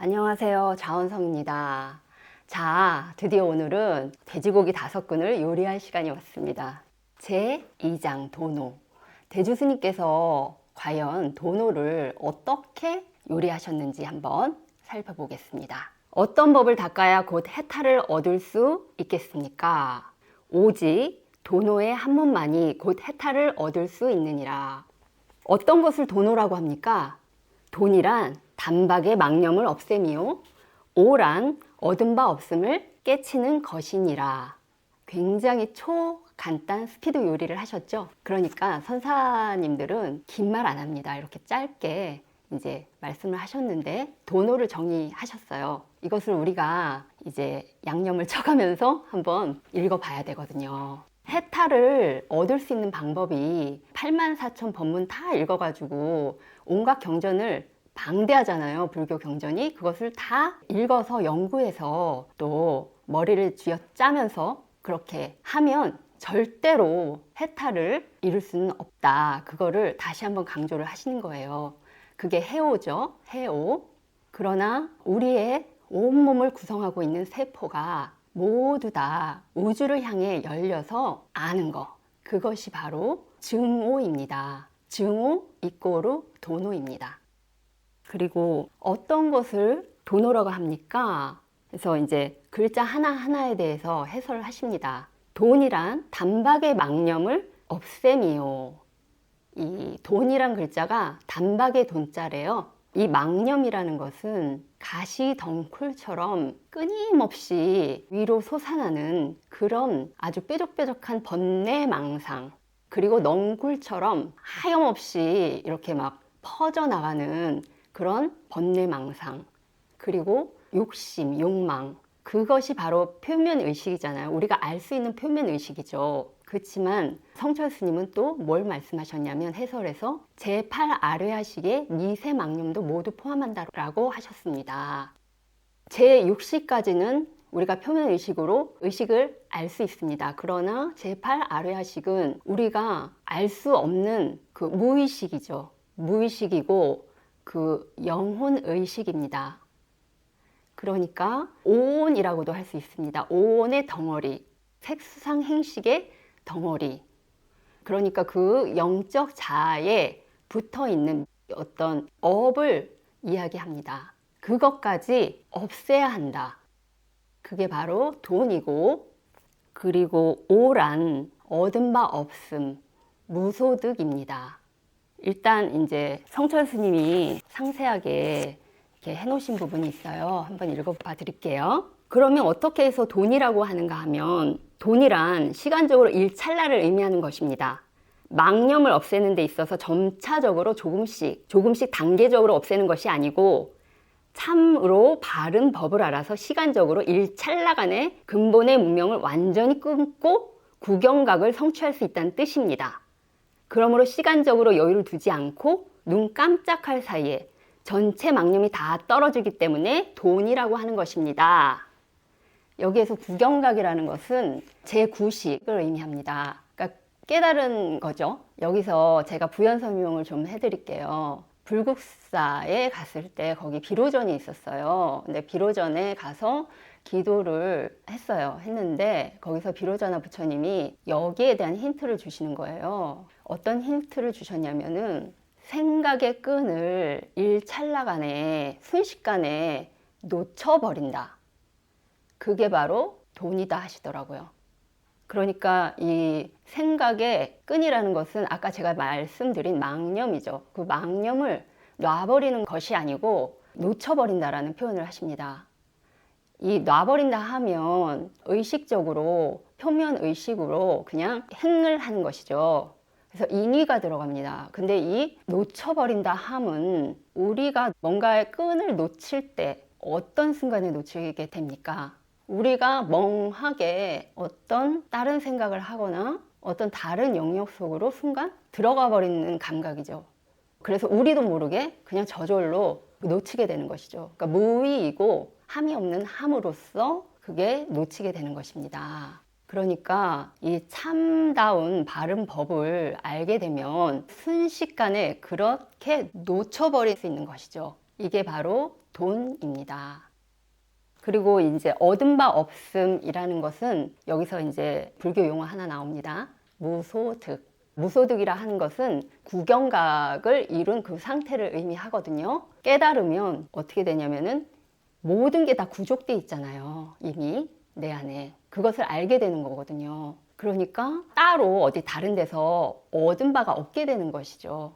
안녕하세요. 자원성입니다. 자, 드디어 오늘은 돼지고기 5근을 요리할 시간이 왔습니다. 제 2장 도노. 대주스님께서 과연 도노를 어떻게 요리하셨는지 한번 살펴보겠습니다. 어떤 법을 닦아야 곧 해탈을 얻을 수 있겠습니까? 오직 도노의 한문만이 곧 해탈을 얻을 수 있느니라. 어떤 것을 도노라고 합니까? 돈이란 단박에 망념을 없앰이요 오란 얻은 바 없음을 깨치는 것이니라. 굉장히 초간단 스피드 요리를 하셨죠. 그러니까 선사님들은 긴 말 안 합니다. 이렇게 짧게 이제 말씀을 하셨는데 도노를 정의하셨어요. 이것을 우리가 이제 양념을 쳐가면서 한번 읽어봐야 되거든요. 해탈을 얻을 수 있는 방법이 84,000 법문 다 읽어가지고 온갖 경전을 방대하잖아요. 불교 경전이. 그것을 다 읽어서 연구해서 또 머리를 쥐어짜면서 그렇게 하면 절대로 해탈을 이룰 수는 없다. 그거를 다시 한번 강조를 하시는 거예요. 그게 해오죠. 해오. 그러나 우리의 온몸을 구성하고 있는 세포가 모두 다 우주를 향해 열려서 아는 거. 그것이 바로 증오입니다. 증오 이꼬르 도노입니다. 그리고 어떤 것을 도노라고 합니까? 그래서 이제 글자 하나하나에 대해서 해설을 하십니다. 돈이란 단박의 망념을 없앰이요. 이 돈이란 글자가 단박의 돈자래요. 이 망념이라는 것은 가시덩쿨처럼 끊임없이 위로 솟아나는 그런 아주 뾰족뾰족한 번뇌망상, 그리고 넝굴처럼 하염없이 이렇게 막 퍼져나가는 그런 번뇌망상, 그리고 욕심, 욕망, 그것이 바로 표면의식이잖아요. 우리가 알 수 있는 표면의식이죠. 그렇지만 성철 스님은 또 뭘 말씀하셨냐면 해설에서 제8아뢰하식의 미세망념도 모두 포함한다라고 하셨습니다. 제6식까지는 우리가 표면의식으로 의식을 알 수 있습니다. 그러나 제8아뢰하식은 우리가 알 수 없는 그 무의식이죠. 무의식이고 그 영혼의식입니다. 그러니까 오온이라고도 할 수 있습니다. 오온의 덩어리, 색수상 행식의 덩어리. 그러니까 그 영적 자아에 붙어있는 어떤 업을 이야기합니다. 그것까지 없애야 한다. 그게 바로 돈이고, 그리고 오란 얻은 바 없음, 무소득입니다. 일단 이제 성철 스님이 상세하게 이렇게 해놓으신 부분이 있어요. 한번 읽어봐 드릴게요. 그러면 어떻게 해서 돈이라고 하는가 하면 돈이란 시간적으로 일찰나를 의미하는 것입니다. 망념을 없애는 데 있어서 점차적으로 조금씩 단계적으로 없애는 것이 아니고 참으로 바른 법을 알아서 시간적으로 일찰나간의 근본의 문명을 완전히 끊고 구경각을 성취할 수 있다는 뜻입니다. 그러므로 시간적으로 여유를 두지 않고 눈 깜짝할 사이에 전체 망념이 다 떨어지기 때문에 돈이라고 하는 것입니다. 여기에서 구경각이라는 것은 제9식을 의미합니다. 그러니까 깨달은 거죠. 여기서 제가 부연 설명을 좀 해드릴게요. 불국사에 갔을 때 거기 비로전이 있었어요. 근데 비로전에 가서 기도를 했는데 거기서 비로자나 부처님이 여기에 대한 힌트를 주시는 거예요. 어떤 힌트를 주셨냐면은 생각의 끈을 일찰나간에 순식간에 놓쳐버린다. 그게 바로 돈이다 하시더라고요. 그러니까 이 생각의 끈이라는 것은 아까 제가 말씀드린 망념이죠. 그 망념을 놔버리는 것이 아니고 놓쳐버린다라는 표현을 하십니다. 이 놔버린다 하면 의식적으로 표면의식으로 그냥 행을 하는 것이죠. 그래서 인위가 들어갑니다. 근데 이 놓쳐버린다 함은 우리가 뭔가의 끈을 놓칠 때 어떤 순간에 놓치게 됩니까? 우리가 멍하게 어떤 다른 생각을 하거나 어떤 다른 영역 속으로 순간 들어가 버리는 감각이죠. 그래서 우리도 모르게 그냥 저절로 놓치게 되는 것이죠. 그러니까 무의이고 함이 없는 함으로써 그게 놓치게 되는 것입니다. 그러니까 이 참다운 바른 법을 알게 되면 순식간에 그렇게 놓쳐버릴 수 있는 것이죠. 이게 바로 돈입니다. 그리고 이제 얻은 바 없음이라는 것은 여기서 이제 불교 용어 하나 나옵니다. 무소득. 무소득이라 하는 것은 구경각을 이룬 그 상태를 의미하거든요. 깨달으면 어떻게 되냐면은 모든 게 다 구족돼 있잖아요. 이미 내 안에. 그것을 알게 되는 거거든요. 그러니까 따로 어디 다른 데서 얻은 바가 없게 되는 것이죠.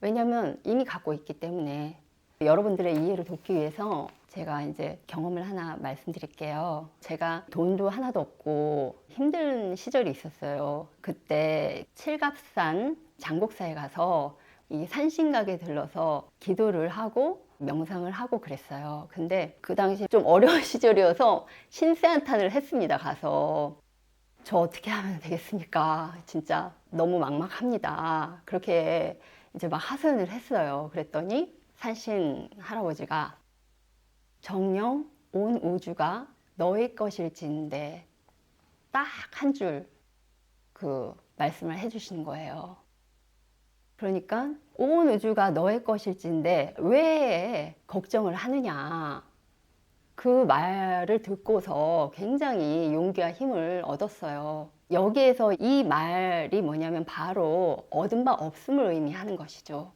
왜냐하면 이미 갖고 있기 때문에. 여러분들의 이해를 돕기 위해서 제가 이제 경험을 하나 말씀드릴게요. 제가 돈도 하나도 없고 힘든 시절이 있었어요. 그때 칠갑산 장곡사에 가서 이 산신각에 들러서 기도를 하고 명상을 하고 그랬어요. 근데 그 당시 좀 어려운 시절이어서 신세한탄을 했습니다. 가서 저 어떻게 하면 되겠습니까? 진짜 너무 막막합니다. 그렇게 이제 막 하소연을 했어요. 그랬더니 산신 할아버지가 정녕 온 우주가 너의 것일진데 딱 한 줄 그 말씀을 해주시는 거예요. 그러니까 온 우주가 너의 것일진데 왜 걱정을 하느냐. 그 말을 듣고서 굉장히 용기와 힘을 얻었어요. 여기에서 이 말이 뭐냐면 바로 얻은 바 없음을 의미하는 것이죠.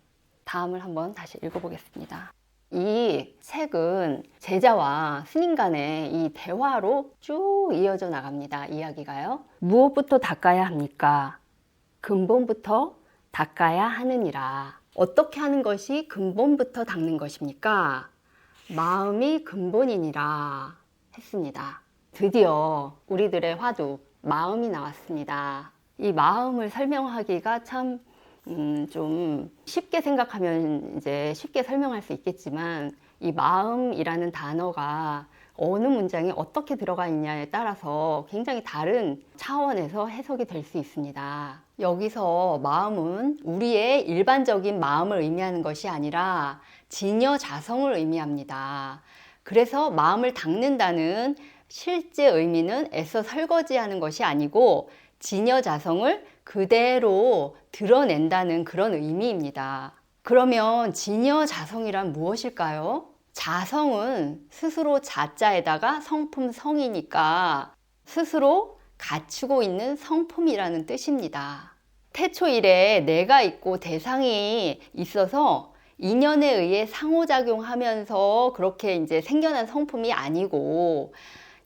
다음을 한번 다시 읽어보겠습니다. 이 책은 제자와 스님 간의 이 대화로 쭉 이어져 나갑니다. 이야기가요. 무엇부터 닦아야 합니까? 근본부터 닦아야 하느니라. 어떻게 하는 것이 근본부터 닦는 것입니까? 마음이 근본이니라 했습니다. 드디어 우리들의 화두 마음이 나왔습니다. 이 마음을 설명하기가 참 좀 쉽게 생각하면 이제 쉽게 설명할 수 있겠지만 이 마음이라는 단어가 어느 문장에 어떻게 들어가 있냐에 따라서 굉장히 다른 차원에서 해석이 될 수 있습니다. 여기서 마음은 우리의 일반적인 마음을 의미하는 것이 아니라 진여자성을 의미합니다. 그래서 마음을 닦는다는 실제 의미는 애써 설거지하는 것이 아니고 진여자성을 그대로 드러낸다는 그런 의미입니다. 그러면 진여자성이란 무엇일까요? 자성은 스스로 자자에다가 성품 성이니까 스스로 갖추고 있는 성품이라는 뜻입니다. 태초 이래 내가 있고 대상이 있어서 인연에 의해 상호작용하면서 그렇게 이제 생겨난 성품이 아니고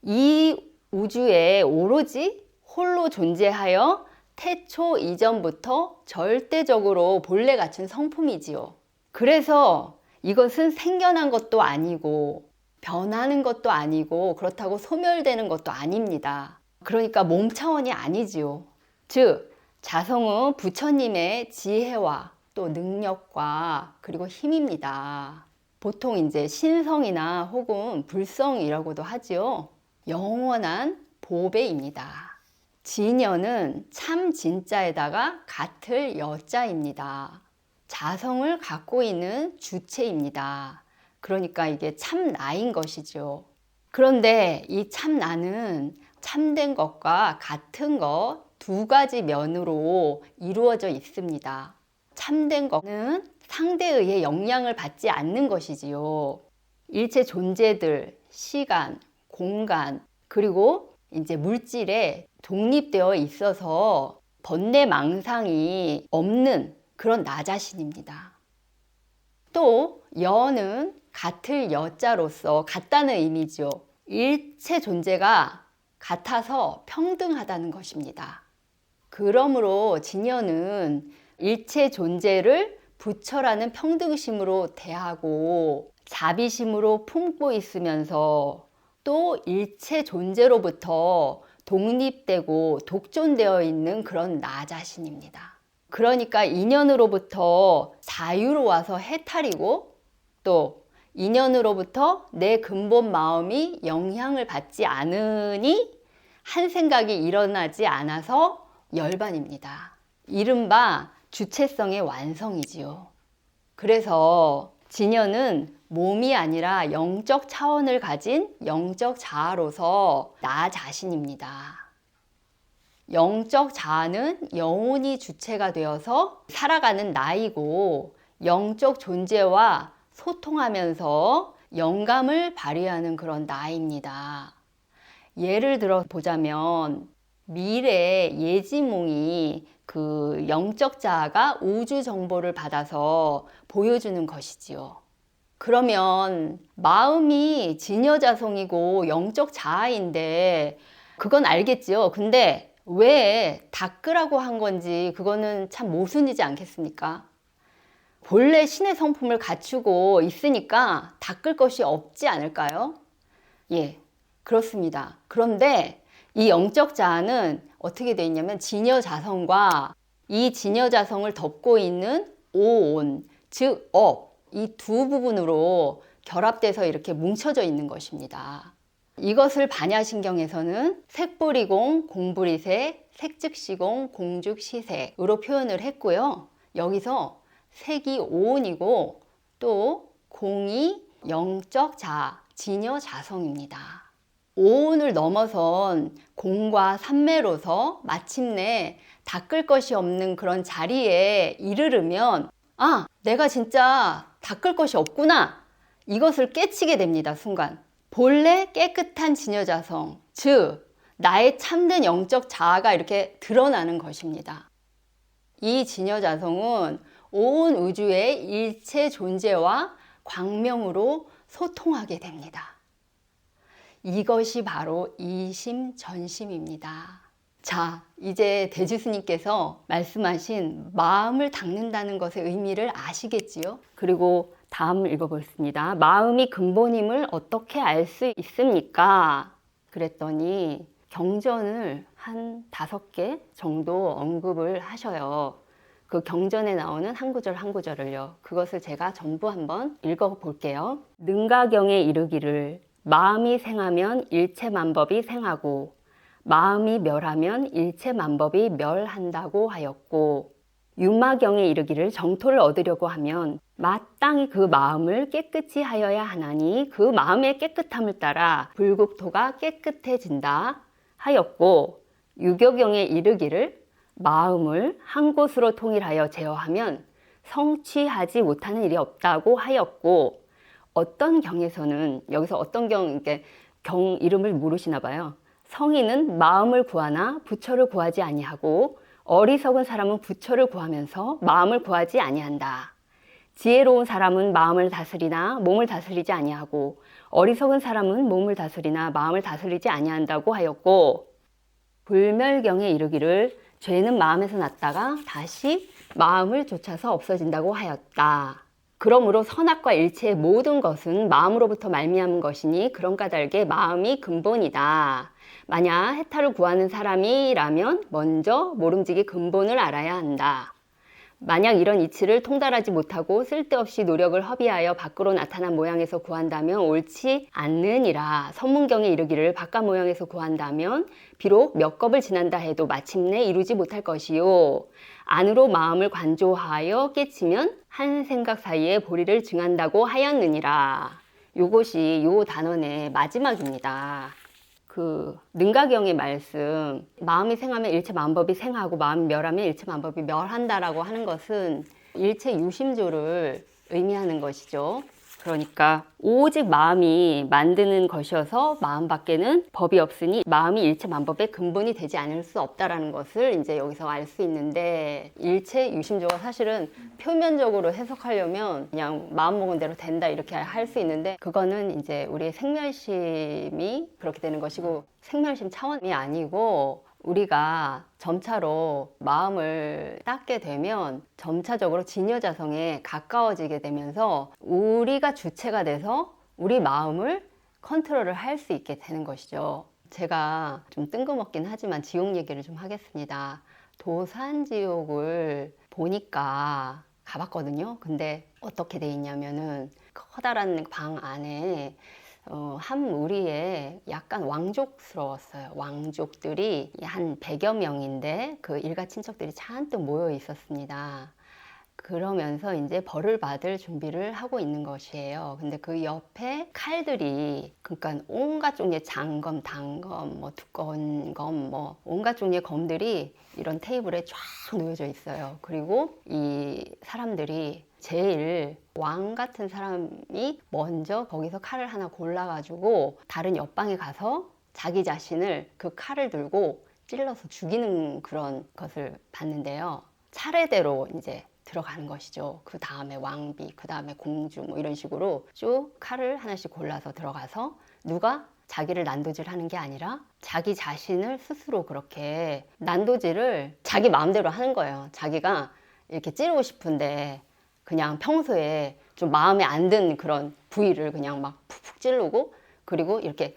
이 우주에 오로지 홀로 존재하여 태초 이전부터 절대적으로 본래 갖춘 성품이지요. 그래서 이것은 생겨난 것도 아니고 변하는 것도 아니고 그렇다고 소멸되는 것도 아닙니다. 그러니까 몸 차원이 아니지요. 즉 자성은 부처님의 지혜와 또 능력과 그리고 힘입니다. 보통 이제 신성이나 혹은 불성이라고도 하지요. 영원한 보배입니다. 진여는 참 진자에다가 같을 여자입니다. 자성을 갖고 있는 주체입니다. 그러니까 이게 참 나인 것이죠. 그런데 이 참 나는 참된 것과 같은 것 두 가지 면으로 이루어져 있습니다. 참된 것은 상대에 의해 영향을 받지 않는 것이지요. 일체 존재들, 시간, 공간, 그리고 이제 물질에 독립되어 있어서 번뇌망상이 없는 그런 나 자신입니다. 또 여는 같을 여자로서 같다는 의미죠. 일체 존재가 같아서 평등하다는 것입니다. 그러므로 진여는 일체 존재를 부처라는 평등심으로 대하고 자비심으로 품고 있으면서 또 일체 존재로부터 독립되고 독존되어 있는 그런 나 자신입니다. 그러니까 인연으로부터 자유로워서 해탈이고 또 인연으로부터 내 근본 마음이 영향을 받지 않으니 한 생각이 일어나지 않아서 열반입니다. 이른바 주체성의 완성이지요. 그래서 진여는 몸이 아니라 영적 차원을 가진 영적 자아로서 나 자신입니다. 영적 자아는 영혼이 주체가 되어서 살아가는 나이고 영적 존재와 소통하면서 영감을 발휘하는 그런 나입니다. 예를 들어 보자면 미래 예지몽이 그 영적 자아가 우주 정보를 받아서 보여주는 것이지요. 그러면 마음이 진여자성이고 영적 자아인데 그건 알겠지요. 근데 왜 닦으라고 한 건지 그거는 참 모순이지 않겠습니까? 본래 신의 성품을 갖추고 있으니까 닦을 것이 없지 않을까요? 예, 그렇습니다. 그런데 이 영적 자아는 어떻게 되어 있냐면 진여자성과 이 진여자성을 덮고 있는 오온, 즉 업, 이 두 부분으로 결합돼서 이렇게 뭉쳐져 있는 것입니다. 이것을 반야신경에서는 색불이공, 공불이색, 색즉시공, 공즉시색으로 표현을 했고요. 여기서 색이 오온이고 또 공이 영적 자아, 진여자성입니다. 오온을 넘어선 공과 삼매로서 마침내 닦을 것이 없는 그런 자리에 이르르면 아, 내가 진짜 닦을 것이 없구나. 이것을 깨치게 됩니다, 순간. 본래 깨끗한 진여자성, 즉 나의 참된 영적 자아가 이렇게 드러나는 것입니다. 이 진여자성은 온 우주의 일체 존재와 광명으로 소통하게 됩니다. 이것이 바로 이심전심입니다. 자, 이제 대주스님께서 말씀하신 마음을 닦는다는 것의 의미를 아시겠지요? 그리고 다음 읽어보겠습니다. 마음이 근본임을 어떻게 알 수 있습니까? 그랬더니 경전을 한 5개 정도 언급을 하셔요. 그 경전에 나오는 한 구절 한 구절을요. 그것을 제가 전부 한번 읽어볼게요. 능가경에 이르기를 마음이 생하면 일체만법이 생하고 마음이 멸하면 일체만법이 멸한다고 하였고 유마경에 이르기를 정토를 얻으려고 하면 마땅히 그 마음을 깨끗이 하여야 하나니 그 마음의 깨끗함을 따라 불국토가 깨끗해진다 하였고 유교경에 이르기를 마음을 한 곳으로 통일하여 제어하면 성취하지 못하는 일이 없다고 하였고 어떤 경에서는 여기서 어떤 경 이름을 모르시나 봐요. 성인은 마음을 구하나 부처를 구하지 아니하고 어리석은 사람은 부처를 구하면서 마음을 구하지 아니한다. 지혜로운 사람은 마음을 다스리나 몸을 다스리지 아니하고 어리석은 사람은 몸을 다스리나 마음을 다스리지 아니한다고 하였고 불멸경에 이르기를 죄는 마음에서 났다가 다시 마음을 쫓아서 없어진다고 하였다. 그러므로 선악과 일체의 모든 것은 마음으로부터 말미암은 것이니 그런 까닭에 마음이 근본이다. 만약 해탈을 구하는 사람이라면 먼저 모름지기 근본을 알아야 한다. 만약 이런 이치를 통달하지 못하고 쓸데없이 노력을 허비하여 밖으로 나타난 모양에서 구한다면 옳지 않느니라. 선문경에 이르기를 바깥 모양에서 구한다면 비록 몇 겁을 지난다 해도 마침내 이루지 못할 것이요. 안으로 마음을 관조하여 깨치면 한 생각 사이에 보리를 증한다고 하였느니라. 요것이 요 단원의 마지막입니다. 그 능가경의 말씀, 마음이 생하면 일체 만법이 생하고 마음이 멸하면 일체 만법이 멸한다라고 하는 것은 일체 유심조를 의미하는 것이죠. 그러니까 오직 마음이 만드는 것이어서 마음 밖에는 법이 없으니 마음이 일체 만법의 근본이 되지 않을 수 없다라는 것을 이제 여기서 알 수 있는데 일체 유심조가 사실은 표면적으로 해석하려면 그냥 마음 먹은 대로 된다 이렇게 할 수 있는데 그거는 이제 우리의 생멸심이 그렇게 되는 것이고 생멸심 차원이 아니고 우리가 점차로 마음을 닦게 되면 점차적으로 진여자성에 가까워지게 되면서 우리가 주체가 돼서 우리 마음을 컨트롤을 할 수 있게 되는 것이죠. 제가 좀 뜬금없긴 하지만 지옥 얘기를 좀 하겠습니다. 도산지옥을 보니까 가봤거든요. 근데 어떻게 돼 있냐면은 커다란 방 안에 한 무리에 약간 왕족스러웠어요. 왕족들이 한 100여 명인데 그 일가 친척들이 잔뜩 모여 있었습니다. 그러면서 이제 벌을 받을 준비를 하고 있는 것이에요. 근데 그 옆에 칼들이, 그러니까 온갖 종류의 장검, 단검, 뭐 두꺼운 검, 뭐 온갖 종류의 검들이 이런 테이블에 쫙 놓여져 있어요. 그리고 이 사람들이 제일 왕 같은 사람이 먼저 거기서 칼을 하나 골라가지고 다른 옆방에 가서 자기 자신을 그 칼을 들고 찔러서 죽이는 그런 것을 봤는데요. 차례대로 이제 들어가는 것이죠. 그 다음에 왕비, 그 다음에 공주, 뭐 이런 식으로 쭉 칼을 하나씩 골라서 들어가서 누가 자기를 난도질 하는 게 아니라 자기 자신을 스스로 그렇게 난도질을 자기 마음대로 하는 거예요. 자기가 이렇게 찌르고 싶은데 그냥 평소에 좀 마음에 안 든 그런 부위를 그냥 막 푹푹 찌르고, 그리고 이렇게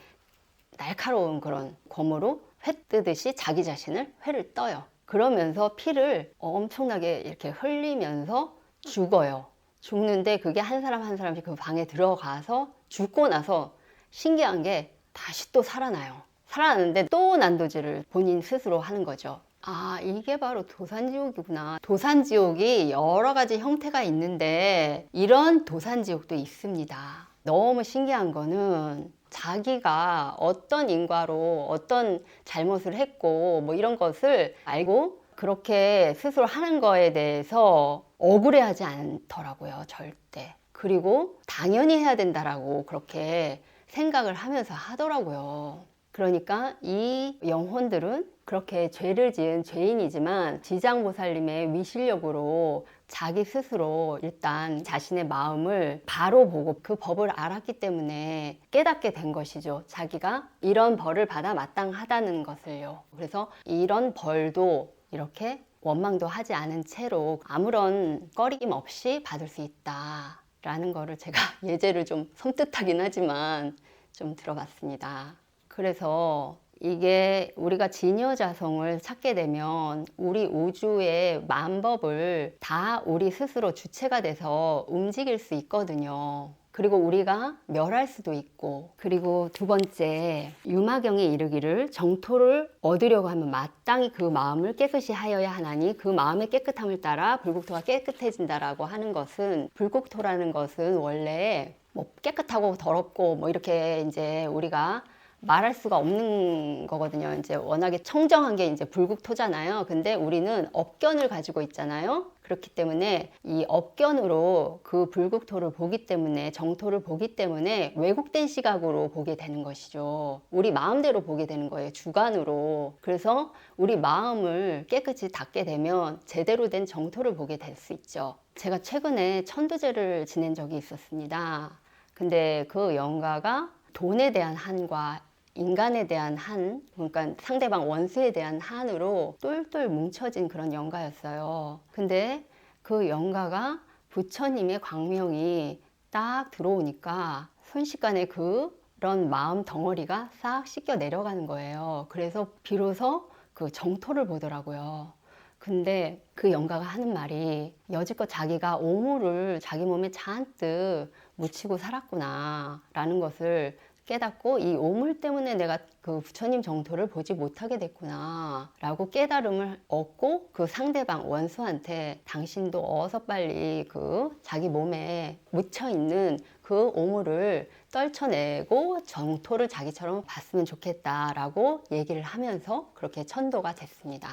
날카로운 그런 검으로 회 뜨듯이 자기 자신을 회를 떠요. 그러면서 피를 엄청나게 이렇게 흘리면서 죽어요. 죽는데 그게 한 사람 한 사람씩 그 방에 들어가서 죽고 나서 신기한 게 다시 또 살아나요. 살아나는데 또 난도질을 본인 스스로 하는 거죠. 아, 이게 바로 도산지옥이구나. 도산지옥이 여러 가지 형태가 있는데 이런 도산지옥도 있습니다. 너무 신기한 거는 자기가 어떤 인과로 어떤 잘못을 했고 뭐 이런 것을 알고 그렇게 스스로 하는 거에 대해서 억울해하지 않더라고요, 절대. 그리고 당연히 해야 된다라고 그렇게 생각을 하면서 하더라고요. 그러니까 이 영혼들은 그렇게 죄를 지은 죄인이지만 지장보살님의 위실력으로 자기 스스로 일단 자신의 마음을 바로 보고 그 법을 알았기 때문에 깨닫게 된 것이죠. 자기가 이런 벌을 받아 마땅하다는 것을요. 그래서 이런 벌도 이렇게 원망도 하지 않은 채로 아무런 꺼리낌 없이 받을 수 있다라는 거를 제가 예제를 좀 섬뜩하긴 하지만 좀 들어봤습니다. 그래서 이게 우리가 진여자성을 찾게 되면 우리 우주의 만법을 다 우리 스스로 주체가 돼서 움직일 수 있거든요. 그리고 우리가 멸할 수도 있고, 그리고 두 번째, 유마경에 이르기를 정토를 얻으려고 하면 마땅히 그 마음을 깨끗이 하여야 하나니 그 마음의 깨끗함을 따라 불국토가 깨끗해진다라고 하는 것은, 불국토라는 것은 원래 뭐 깨끗하고 더럽고 뭐 이렇게 이제 우리가 말할 수가 없는 거거든요. 이제 워낙에 청정한 게 이제 불국토잖아요. 근데 우리는 업견을 가지고 있잖아요. 그렇기 때문에 이 업견으로 그 불국토를 보기 때문에, 정토를 보기 때문에 왜곡된 시각으로 보게 되는 것이죠. 우리 마음대로 보게 되는 거예요, 주관으로. 그래서 우리 마음을 깨끗이 닦게 되면 제대로 된 정토를 보게 될 수 있죠. 제가 최근에 천도제를 지낸 적이 있었습니다. 근데 그 영가가 돈에 대한 한과 인간에 대한 한, 그러니까 상대방 원수에 대한 한으로 똘똘 뭉쳐진 그런 영가였어요. 근데 그 영가가 부처님의 광명이 딱 들어오니까 순식간에 그런 마음 덩어리가 싹 씻겨 내려가는 거예요. 그래서 비로소 그 정토를 보더라고요. 근데 그 영가가 하는 말이 여지껏 자기가 오물을 자기 몸에 잔뜩 묻히고 살았구나 라는 것을 깨닫고, 이 오물 때문에 내가 그 부처님 정토를 보지 못하게 됐구나 라고 깨달음을 얻고, 그 상대방 원수한테 당신도 어서 빨리 그 자기 몸에 묻혀있는 그 오물을 떨쳐내고 정토를 자기처럼 봤으면 좋겠다라고 얘기를 하면서 그렇게 천도가 됐습니다.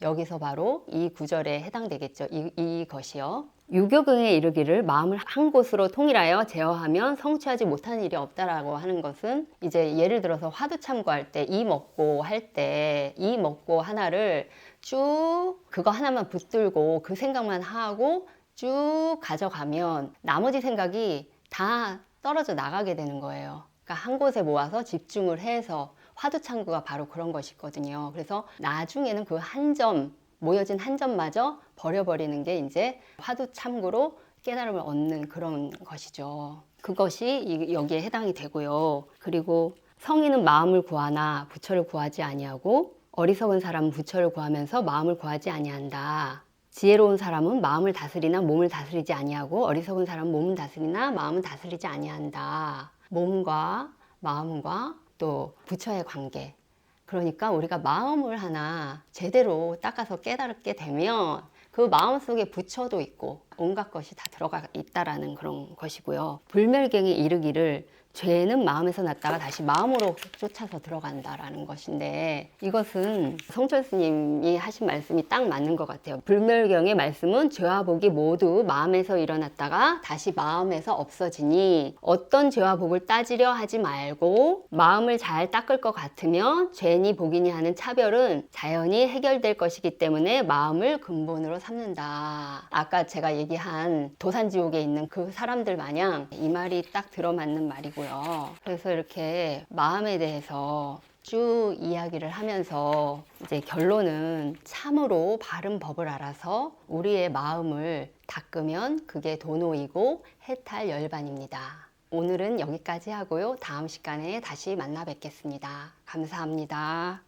여기서 바로 이 구절에 해당되겠죠. 이것이요. 유교경에 이르기를 마음을 한 곳으로 통일하여 제어하면 성취하지 못하는 일이 없다라고 하는 것은, 이제 예를 들어서 화두 참고할 때 이 먹고 할 때 이 먹고 하나를 쭉 그거 하나만 붙들고 그 생각만 하고 쭉 가져가면 나머지 생각이 다 떨어져 나가게 되는 거예요. 그러니까 한 곳에 모아서 집중을 해서, 화두 참고가 바로 그런 것이거든요. 그래서 나중에는 그 한 점, 모여진 한 점마저 버려버리는 게 이제 화두 참고로 깨달음을 얻는 그런 것이죠. 그것이 여기에 해당이 되고요. 그리고 성인은 마음을 구하나 부처를 구하지 아니하고, 어리석은 사람은 부처를 구하면서 마음을 구하지 아니한다. 지혜로운 사람은 마음을 다스리나 몸을 다스리지 아니하고, 어리석은 사람은 몸을 다스리나 마음을 다스리지 아니한다. 몸과 마음과 또 부처의 관계. 그러니까 우리가 마음을 하나 제대로 닦아서 깨달게 되면 그 마음속에 부처도 있고 온갖 것이 다 들어가 있다라는 그런 것이고요. 불멸경에 이르기를 죄는 마음에서 났다가 다시 마음으로 쫓아서 들어간다라는 것인데, 이것은 성철 스님이 하신 말씀이 딱 맞는 것 같아요. 불멸경의 말씀은 죄와 복이 모두 마음에서 일어났다가 다시 마음에서 없어지니 어떤 죄와 복을 따지려 하지 말고 마음을 잘 닦을 것 같으면 죄니 복이니 하는 차별은 자연히 해결될 것이기 때문에 마음을 근본으로 삼는다. 아까 제가 얘기한 도산지옥에 있는 그 사람들 마냥 이 말이 딱 들어맞는 말이고요. 그래서 이렇게 마음에 대해서 쭉 이야기를 하면서 이제 결론은 참으로 바른 법을 알아서 우리의 마음을 닦으면 그게 도노이고 해탈 열반입니다. 오늘은 여기까지 하고요. 다음 시간에 다시 만나 뵙겠습니다. 감사합니다.